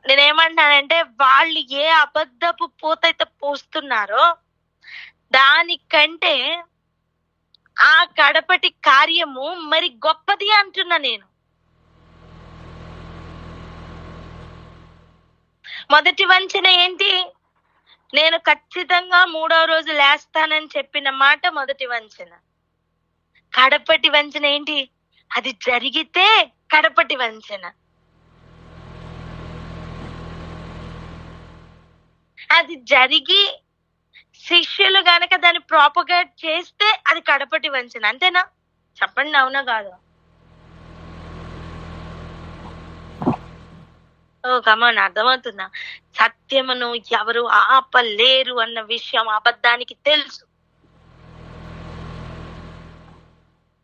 నేనేమంటానంటే వాళ్ళు ఏ అబద్ధపు పూతైతే పోస్తున్నారో దానికంటే ఆ కడపటి కార్యము మరి గొప్పది అంటున్నా నేను. మొదటి వంచన ఏంటి? నేను ఖచ్చితంగా 3వ రోజు లేస్తానని చెప్పిన మాట మొదటి వంచన. కడపటి వంచన ఏంటి? అది జరిగితే కడపటి వంచన. అది జరిగి శిష్యులు గనక దాన్ని ప్రాపగేట్ చేస్తే అది కడపటి వంచన. అంతేనా? చెప్పండి, అవునా కాదు? ఓ కమాన్, అర్థమవుతుందా? సత్యమును ఎవరు ఆపలేరు అన్న విషయం అబద్ధానికి తెలుసు.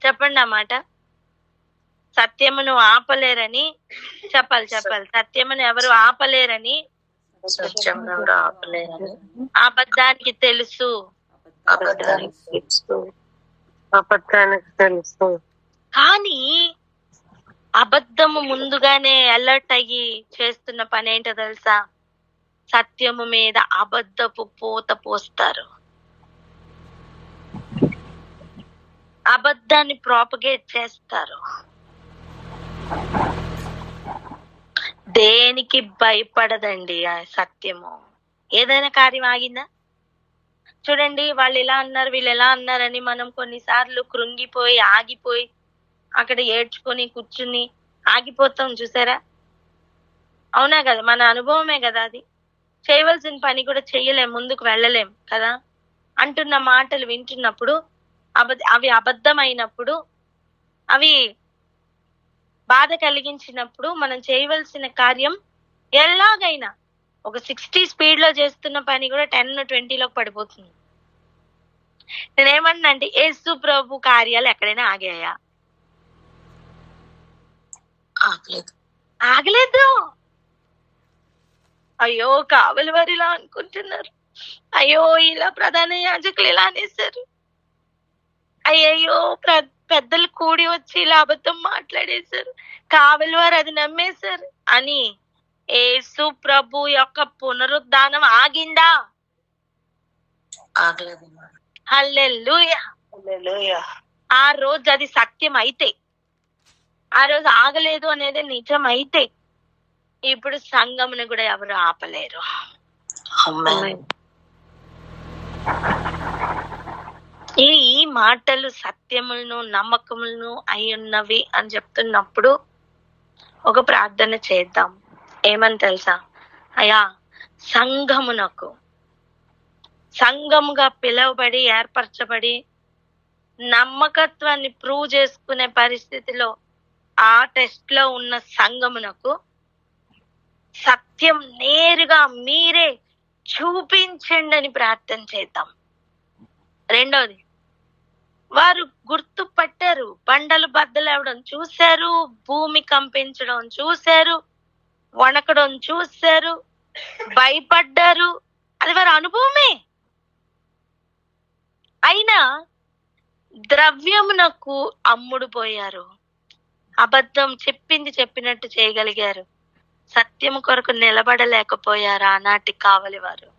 చెప్పండి ఆ మాట. సత్యమును ఆపలేరని చెప్పాలి. సత్యమును ఎవరు ఆపలేరని అబద్ధానికి తెలుసు.
అబద్ధానికి తెలుసు.
కానీ అబద్ధము ముందుగానే అలర్ట్ అయ్యి చేస్తున్న పని ఏంటో తెలుసా? సత్యము మీద అబద్ధపు పూత పోస్తారు. అబద్ధాన్ని ప్రాపగేట్ చేస్తారు. దేనికి భయపడదండి ఆ సత్యము. ఏదైనా కార్యం ఆగిందా? చూడండి, వాళ్ళు ఇలా అన్నారు, వీళ్ళు ఎలా అన్నారని మనం కొన్నిసార్లు కృంగిపోయి ఆగిపోయి అక్కడ ఏడ్చుకొని కూర్చుని ఆగిపోతాం. చూసారా? అవునా కదా? మన అనుభవమే కదా అది. చేయవలసిన పని కూడా చెయ్యలేం, ముందుకు వెళ్ళలేం కదా. అంటున్న మాటలు వింటున్నప్పుడు అవి అబద్ధమైనప్పుడు, అవి బాధ కలిగించినప్పుడు మనం చేయవలసిన కార్యం ఎలాగైనా ఒక 60 స్పీడ్ లో చేస్తున్న పని కూడా 10-20 పడిపోతుంది. నేనేమన్నా అంటే యేసు ప్రభు కార్యాలు ఎక్కడైనా ఆగాయా? ఆగలేదు. అయ్యో కావలి వారు ఇలా అనుకుంటున్నారు, అయ్యో ఇలా ప్రధాన యాజకులు ఇలా అనేసారు, అయ్యయ్యో పెద్దలు కూడి వచ్చి ఇలా అబద్ధం మాట్లాడేశారు, కావలి వారు అది నమ్మేశారు అని యేసు ప్రభు యొక్క పునరుద్ధానం ఆగిందా?
ఆగలేదు.
హల్లెలూయా. ఆ రోజు అది సత్యం అయితే, ఆ రోజు ఆగలేదు అనేది నిజం అయితే, ఇప్పుడు సంఘమును కూడా ఎవరు ఆపలేరు. ఈ మాటలు సత్యములను నమ్మకములను అయి ఉన్నవి అని చెప్తున్నప్పుడు ఒక ప్రార్థన చేద్దాం. ఏమని తెలుసా? అయ్యా, సంఘముగా పిలువబడి ఏర్పరచబడి నమ్మకత్వాన్ని ప్రూవ్ చేసుకునే పరిస్థితిలో ఆ టెస్ట్ లో ఉన్న సంఘమునకు సత్యం నేరుగా మీరే చూపించండి అని ప్రార్థన చేద్దాం. రెండోది, వారు గుర్తుపట్టారు, బండలు బద్దలవడం చూశారు, భూమి కంపించడం చూశారు, వణకడం చూశారు, భయపడ్డారు. అది వారి అనుభవమే. అయినా ద్రవ్యమునకు అమ్ముడు పోయారు. అబద్ధం చెప్పింది చెప్పినట్టు చేయగలిగారు. సత్యము కొరకు నిలబడలేకపోయారు ఆనాటి కావలి వారు.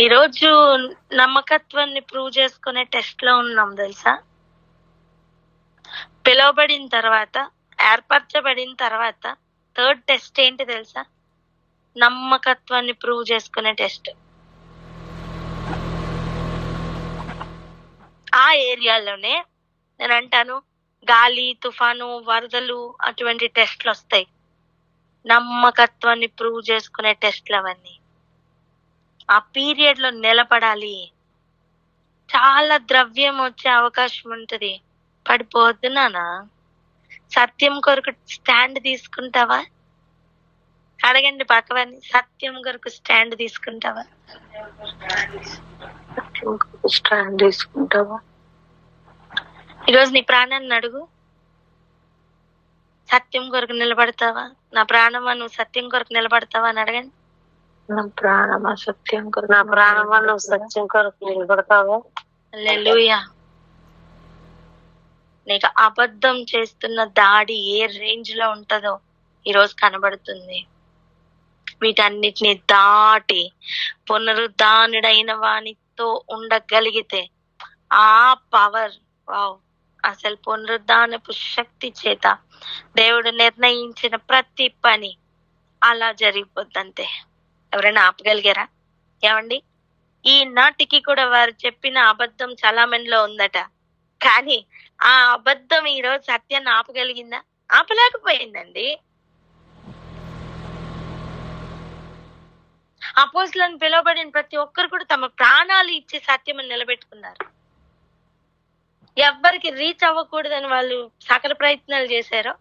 ఈరోజు నమ్మకత్వాన్ని ప్రూవ్ చేసుకునే టెస్ట్ లో ఉన్నాం తెలుసా. పిలువబడిన తర్వాత, ఏర్పరచబడిన తర్వాత థర్డ్ టెస్ట్ ఏంటి తెలుసా? నమ్మకత్వాన్ని ప్రూవ్ చేసుకునే టెస్ట్. ఆ ఏరియాలోనే నేను అంటాను, గాలి, తుఫాను, వరదలు అటువంటి టెస్ట్లు వస్తాయి. నమ్మకత్వాన్ని ప్రూవ్ చేసుకునే టెస్ట్లు అవన్నీ. ఆ పీరియడ్ లో నిలబడాలి. చాలా ద్రవ్యం వచ్చే అవకాశం ఉంటది, పడిపోవద్దు నానా. సత్యం కొరకు స్టాండ్ తీసుకుంటావా? అడగండి పక్కవారిని, సత్యం కొరకు స్టాండ్ తీసుకుంటావా?
స్టాండ్ తీసుకుంటావా?
ఈరోజు నీ ప్రాణాన్ని అడుగు, సత్యం కొరకు నిలబడతావా? నా ప్రాణమా, నువ్వు సత్యం కొరకు నిలబడతావా అని అడగండి.
నా ప్రాణమా సత్యం కొరకు, నా ప్రాణమా నువ్వు సత్యం కొరకు నిలబడతావా?
హల్లెలూయా. నీకు అబద్ధం చేస్తున్న దాడి ఏ రేంజ్ లో ఉంటుందో ఈరోజు కనబడుతుంది. వీటన్నిటిని దాటి పునరుద్ధానుడైన వానితో ఉండగలిగితే ఆ పవర్, వావ్, అసలు పునరుద్ధానపు శక్తి చేత దేవుడు నిర్ణయించిన ప్రతి పని అలా జరిగిపోద్ది అంతే. ఎవరైనా ఆపగలిగారా? ఏమండి, ఈనాటికి కూడా వారు చెప్పిన అబద్ధం చలామణిలో ఉందట, కానీ ఆ అబద్ధం ఈరోజు సత్యాన్ని ఆపగలిగిందా? ఆపలేకపోయిందండి. అపోస్తలులను పిలువబడిన ప్రతి ఒక్కరు కూడా తమ ప్రాణాలు ఇచ్చి సత్యమని నిలబెట్టుకున్నారు. ఎవ్వరికి రీచ్ అవ్వకూడదని వాళ్ళు సకల ప్రయత్నాలు చేశారో,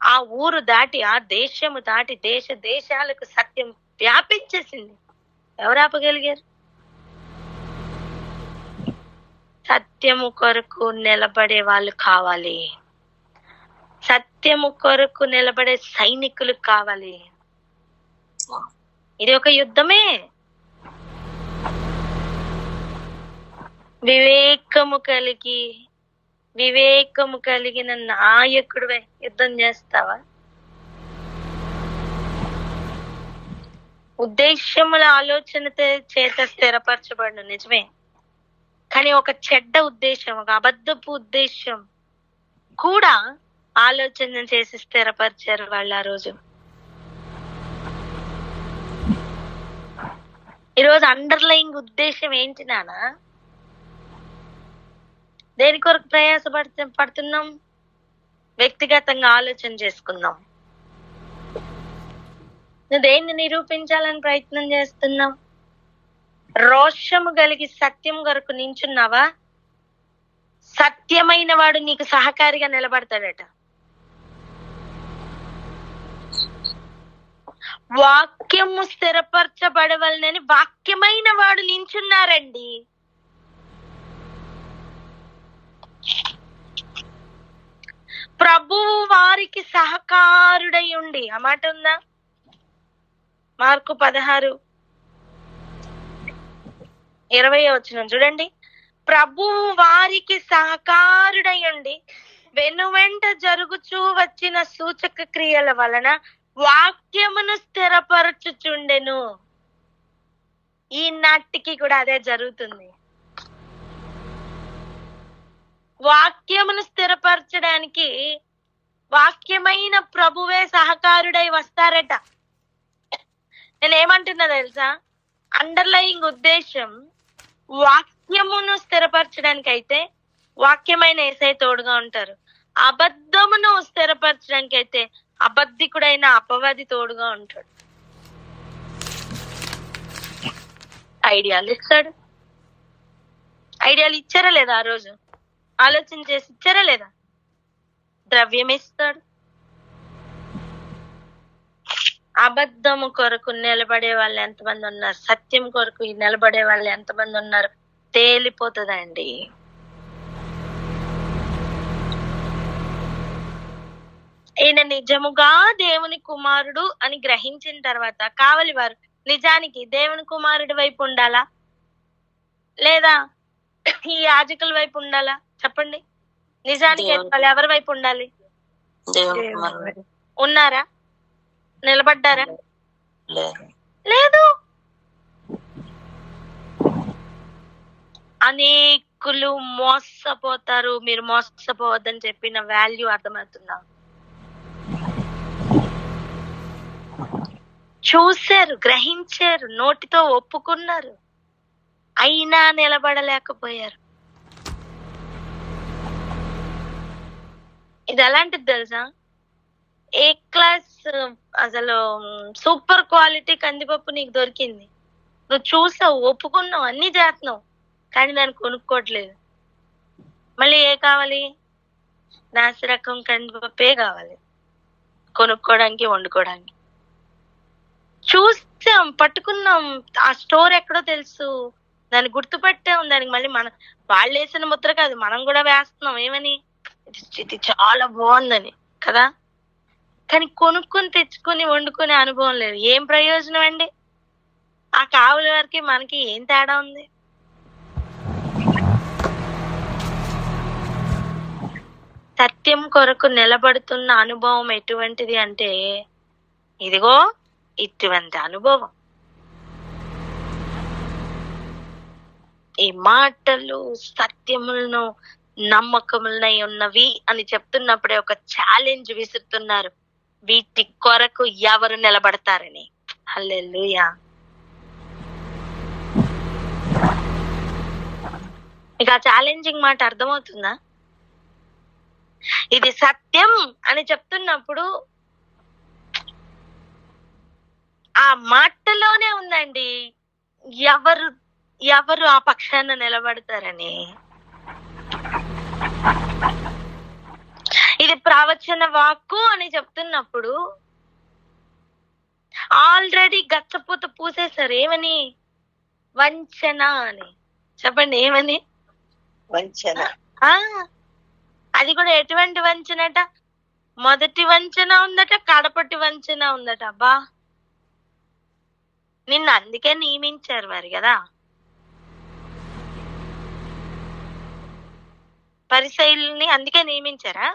ఆ ఊరు దాటి, ఆ దేశము దాటి దేశాలకు సత్యం వ్యాపించేసింది. ఎవరు ఆపగలిగారు? సత్యము కొరకు నిలబడే వాళ్ళు కావాలి. సత్యము కొరకు నిలబడే సైనికులు కావాలి. ఇది ఒక యుద్ధమే. వివేకము కలిగిన నాయకుడివే యుద్ధం చేస్తావా? ఉద్దేశముల ఆలోచన చేత స్థిరపరచబడు నిజమే, కానీ ఒక చెడ్డ ఉద్దేశం, ఒక అబద్ధపు ఉద్దేశం కూడా ఆలోచన చేసి స్థిరపరిచారు వాళ్ళు ఆ రోజు. ఈరోజు అండర్లయింగ్ ఉద్దేశం ఏంటి నానా? దేని కొరకు పడుతున్నాం? వ్యక్తిగతంగా ఆలోచన చేసుకుందాం. నువ్వు దేన్ని నిరూపించాలని ప్రయత్నం చేస్తున్నావు? రోషము కలిగి సత్యం కొరకు నించున్నావా? సత్యమైన వాడు నీకు సహకారిగా నిలబడతాడట. వాక్యము స్థిరపరచబడవలనని వాక్యమైన వాడు నించున్నారండి. ప్రభువు వారికి సహకారుడై ఉండి, ఆ మాట ఉందా? మార్కు 16:20 చూడండి. ప్రభువు వారికి సహకారుడై ఉండి వెనువెంట జరుగుచూ వచ్చిన సూచక క్రియల వలన వాక్యమును స్థిరపరచుచుండెను. ఈనాటికి కూడా అదే జరుగుతుంది. వాక్యమును స్థిరపరచడానికి వాక్యమైన ప్రభువే సహకారుడై వస్తారట. నేనేమంటున్నా తెలుసా? అండర్లయింగ్ ఉద్దేశం వాక్యమును స్థిరపరచడానికి అయితే వాక్యమైన యేసయ్య తోడుగా ఉంటారు. అబద్ధమును స్థిరపరచడానికి అయితే అబద్ధికుడైన అపవాది తోడుగా ఉంటాడు. ఐడియాలు ఇస్తాడు. ఐడియాలు ఇచ్చారా లేదా? ఆ రోజు ఆలోచన చేసి ఇచ్చారా లేదా? ద్రవ్యం ఇస్తాడు. అబద్ధము కొరకు నిలబడే వాళ్ళు ఎంతమంది ఉన్నారు? సత్యం కొరకు నిలబడే వాళ్ళు ఎంతమంది ఉన్నారు? తేలిపోతుందండి. ఈయన నిజముగా దేవుని కుమారుడు అని గ్రహించిన తర్వాత కావలి వారు నిజానికి దేవుని కుమారుడి వైపు ఉండాలా లేదా ఈ యాజకుల వైపు ఉండాలా? చెప్పండి. నిజానికి వాళ్ళు ఎవరి వైపు ఉండాలి? ఉన్నారా? నిలబడ్డారా? లేదు. అనేకులు మోసపోతారు. మీరు మోసపోవద్దని చెప్పిన వాల్యూ అర్థమవుతుందా? చూశారు, గ్రహించారు, నోటితో ఒప్పుకున్నారు, అయినా నిలబడలేకపోయారు. ఇది ఎలాంటిది తెలుసా? ఏ క్లాస్ అసలు సూపర్ క్వాలిటీ కందిపప్పు నీకు దొరికింది, నువ్వు చూసావు, ఒప్పుకున్నావు, అన్ని చేస్తున్నావు, కానీ దాన్ని కొనుక్కోవట్లేదు. మళ్ళీ ఏ కావాలి? నాసిరకం కందిపప్పే కావాలి కొనుక్కోవడానికి, వండుకోవడానికి. చూసాం, పట్టుకున్నాం, ఆ స్టోర్ ఎక్కడో తెలుసు, దాన్ని గుర్తుపట్టాం, దానికి మళ్ళీ వాళ్ళు వేసిన ముద్ర కాదు, మనం కూడా వేస్తున్నాం. ఏమని? ఇది చాలా బాగుందని కదా. కానీ కొనుక్కొని తెచ్చుకొని వండుకునే అనుభవం లేదు. ఏం ప్రయోజనం అండి? ఆ కావుల వారికి మనకి ఏం తేడా ఉంది? సత్యం కొరకు నిలబడుతున్న అనుభవం ఎటువంటిది అంటే, ఇదిగో ఇటువంటి అనుభవం. ఈ మాటలు సత్యములను నమ్మకములనై ఉన్నవి అని చెప్తున్నప్పుడే ఒక ఛాలెంజ్ విసురుతున్నారు, వీటి కొరకు ఎవరు నిలబడతారని. హల్లెలూయా. ఇక ఛాలెంజింగ్ మాట అర్థమవుతుందా? ఇది సత్యం అని చెప్తున్నప్పుడు ఆ మాటలోనే ఉందండి ఎవరు ఆ పక్షాన నిలబడతారని. ఇది ప్రవచన వాక్కు అని చెప్తున్నప్పుడు ఆల్రెడీ గచ్చపూత పూసేశారు. ఏమని? వంచన అని. చెప్పండి, ఏమని?
వంచన.
అది కూడా ఎటువంటి వంచనట? మొదటి వంచన ఉందట, కడపటి వంచన ఉందట. అబ్బా, నిన్ను అందుకే నియమించారు మరి కదా. పరిసయ్యుల్ని అందుకే నియమించారా?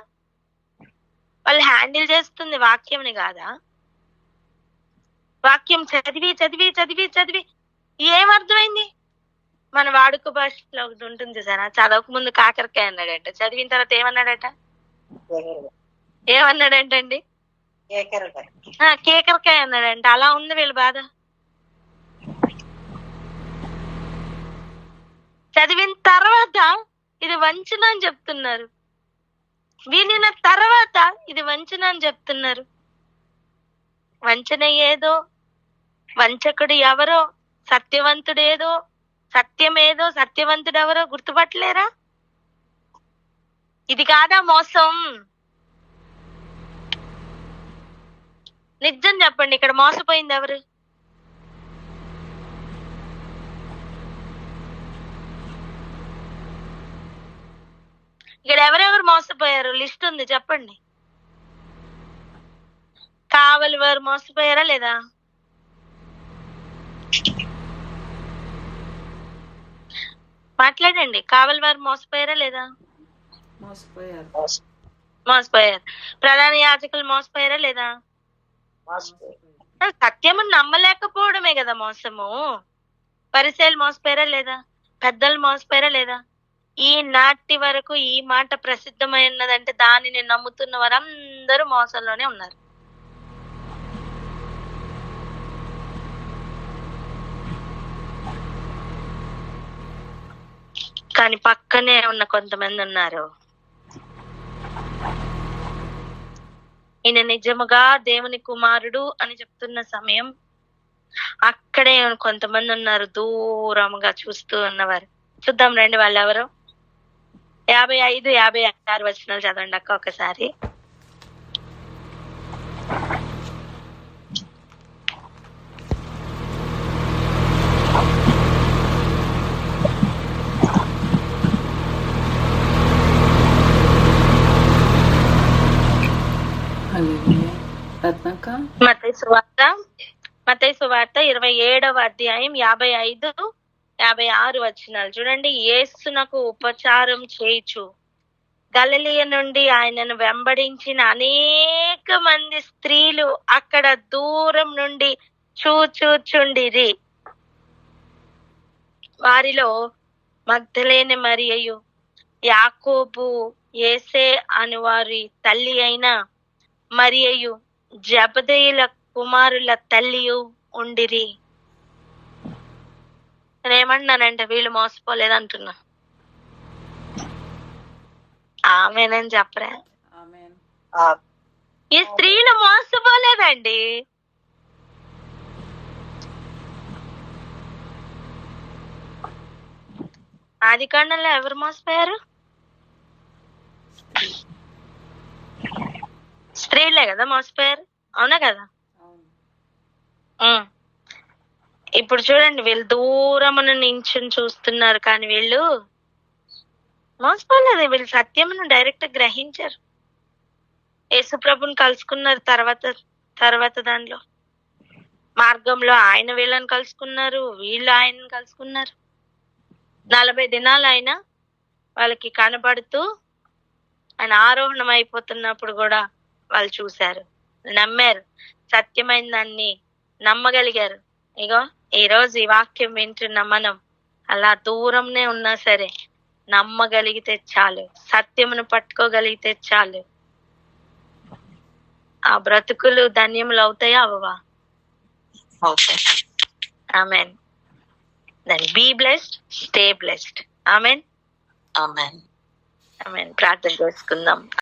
వాళ్ళు హ్యాండిల్ చేస్తుంది వాక్యంని కాదా? వాక్యం చదివి చదివి చదివి చదివి ఏమర్థమైంది? మన వాడుక భాషలో ఒకటి ఉంటుంది సార్, చదవక ముందు కాకరకాయ అన్నాడట, చదివిన తర్వాత ఏమన్నాడట? ఏమన్నాడంటండి? కేకరకాయ అన్నాడంట. అలా ఉంది వీళ్ళ బాధ. చదివిన తర్వాత ఇది వంచన అని చెప్తున్నారు, వినిన తర్వాత ఇది వంచన అని చెప్తున్నారు. వంచన ఏదో, వంచకుడు ఎవరో, సత్యవంతుడు ఏదో, సత్యమేదో, సత్యవంతుడు ఎవరో గుర్తుపట్టలేరా? ఇది కాదా మోసం? నిజం చెప్పండి, ఇక్కడ మోసపోయింది ఎవరు? ఇక్కడ ఎవరెవరు మోసపోయారు లిస్ట్ ఉంది, చెప్పండి. కావలి వారు మోసపోయారా లేదా? మాట్లాడండి. కావలి వారు మోసపోయారా లేదా? మోసపోయారు. ప్రధాన యాజకులు మోసపోయారా లేదా? సత్యము నమ్మలేకపోవడమే కదా మోసము. పరిసయ్యులు మోసపోయారా లేదా? పెద్దలు మోసపోయారా లేదా? ఈ నాటి వరకు ఈ మాట ప్రసిద్ధమైనదంటే దానిని నమ్ముతున్న వారందరూ మోసంలోనే ఉన్నారు. కానీ పక్కనే ఉన్న కొంతమంది ఉన్నారు, ఈయన నిజముగా దేవుని కుమారుడు అని చెప్తున్న సమయం అక్కడే కొంతమంది ఉన్నారు దూరంగా చూస్తూ ఉన్నవారు. చూద్దాం రండి, వాళ్ళు ఎవరు? 55, 56 వచనాలు చదవండి అక్క ఒకసారి. మత్తయి సువార్త 27వ అధ్యాయం 55, 56 వచనాలు చూడండి. యేసునకు ఉపచారం చేయుచు గలిలయ నుండి ఆయనను వెంబడించిన అనేక మంది స్త్రీలు అక్కడ దూరం నుండి చూచుచుండిరి. వారిలో మగ్దలేనే మరియయు, యాకోబు, యేసే అను వారి తల్లి అయిన మరియయు, జబదేయుల కుమారుల తల్లియు ఉండిరి. నేనేమన్నానంటే వీళ్ళు మోసపోలేదంటున్నా. ఆమెనని చెప్పరా? ఈ స్త్రీలు మోసపోలేదండి. ఆదికాండంలో ఎవరు మోసపోయారు? స్త్రీలే కదా మోసపోయారు, అవునా కదా? ఇప్పుడు చూడండి, వీళ్ళు దూరమును నించుని చూస్తున్నారు, కానీ వీళ్ళు మోసపోలేదు. వీళ్ళు సత్యమును డైరెక్ట్ గ్రహించారు. యేసు ప్రభుని కలుసుకున్నారు. తర్వాత దానిలో మార్గంలో ఆయన వీళ్ళని కలుసుకున్నారు, వీళ్ళు ఆయనను కలుసుకున్నారు. 40 దినాలు ఆయన వాళ్ళకి కనబడుతూ ఆయన ఆరోహణం అయిపోతున్నప్పుడు కూడా వాళ్ళు చూశారు, నమ్మారు, సత్యమైన దాన్ని నమ్మగలిగారు. ఇగో ఈ రోజు ఈ వాక్యం వింటున్న మనం అలా దూరంనే ఉన్నా సరే నమ్మగలిగితే చాలు, సత్యమును పట్టుకోగలిగితే చాలు, ఆ బ్రతుకులు ధన్యములు అవుతాయా అవ్వవా? Amen. Then be blessed, stay blessed. Amen.
Amen.
Amen. ప్రార్థన చేసుకుందాం.